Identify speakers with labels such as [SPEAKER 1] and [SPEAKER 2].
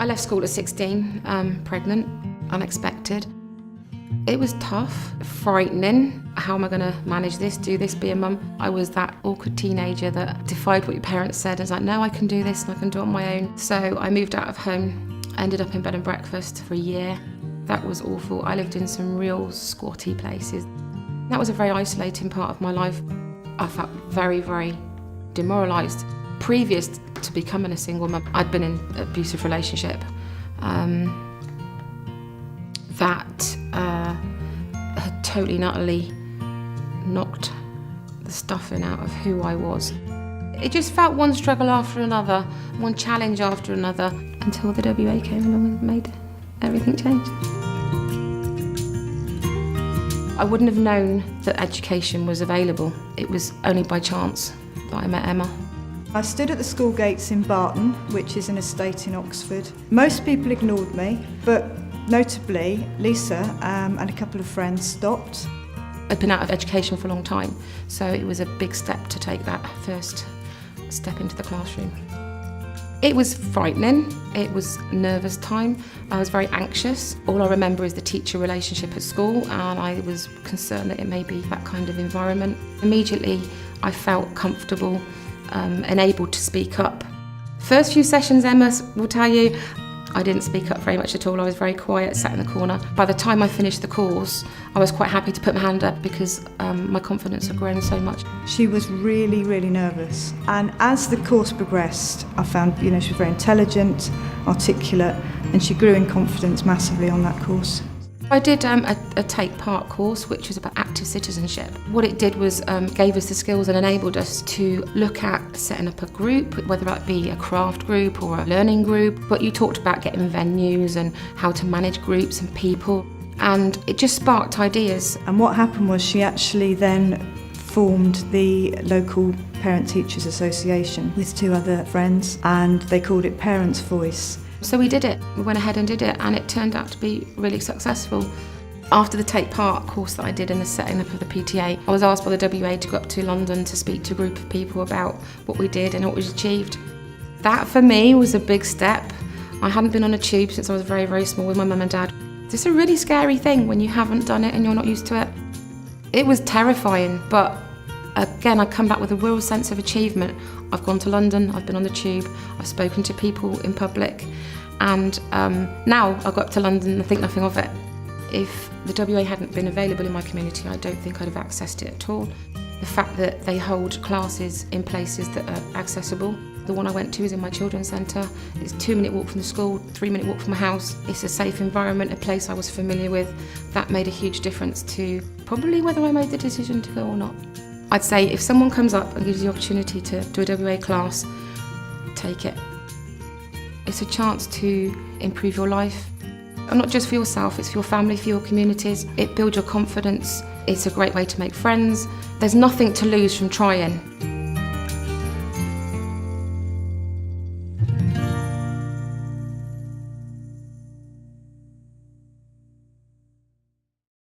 [SPEAKER 1] I left school at 16, pregnant, unexpected. It was tough, frightening. How am I going to manage this, do this, be a mum? I was that awkward teenager that defied what your parents said and was like, no, I can do this and I can do it on my own. So I moved out of home, ended up in bed and breakfast for a year. That was awful. I lived in some real squatty places. That was a very isolating part of my life. I felt very, very demoralised. Previous to becoming a single mum, I'd been in an abusive relationship that had totally and utterly knocked the stuffing out of who I was. It just felt one struggle after another, one challenge after another, until the WEA came along and made everything change. I wouldn't have known that education was available. It was only by chance that I met Emma.
[SPEAKER 2] I stood at the school gates in Barton, which is an estate in Oxford. Most people ignored me, but notably Lisa and a couple of friends stopped.
[SPEAKER 1] I'd been out of education for a long time, so it was a big step to take that first step into the classroom. It was frightening, it was a nervous time, I was very anxious. All I remember is the teacher relationship at school, and I was concerned that it may be that kind of environment. Immediately I felt comfortable and able to speak up. First few sessions, Emma will tell you, I didn't speak up very much at all. I was very quiet, sat in the corner. By the time I finished the course, I was quite happy to put my hand up because my confidence had grown so much.
[SPEAKER 2] She was really, really nervous. And as the course progressed, I found, she was very intelligent, articulate, and she grew in confidence massively on that course.
[SPEAKER 1] I did a take part course which was about active citizenship. What it did was gave us the skills and enabled us to look at setting up a group, whether that be a craft group or a learning group. But you talked about getting venues and how to manage groups and people, and it just sparked ideas.
[SPEAKER 2] And what happened was she actually then formed the local Parent Teachers Association with two other friends, and they called it Parents' Voice.
[SPEAKER 1] So we did it, we went ahead and did it, and it turned out to be really successful. After the Take Part course that I did in the setting up of the PTA, I was asked by the WEA to go up to London to speak to a group of people about what we did and what was achieved. That for me was a big step. I hadn't been on a tube since I was very, very small with my mum and dad. It's a really scary thing when you haven't done it and you're not used to it. It was terrifying, but again, I come back with a real sense of achievement. I've gone to London, I've been on the tube, I've spoken to people in public, and now I go up to London and I think nothing of it. If the WEA hadn't been available in my community, I don't think I'd have accessed it at all. The fact that they hold classes in places that are accessible. The one I went to is in my children's centre. It's a 2-minute walk from the school, 3-minute walk from my house. It's a safe environment, a place I was familiar with. That made a huge difference to probably whether I made the decision to go or not. I'd say if someone comes up and gives you the opportunity to do a WEA class, take it. It's a chance to improve your life. And not just for yourself, it's for your family, for your communities. It builds your confidence. It's a great way to make friends. There's nothing to lose from trying.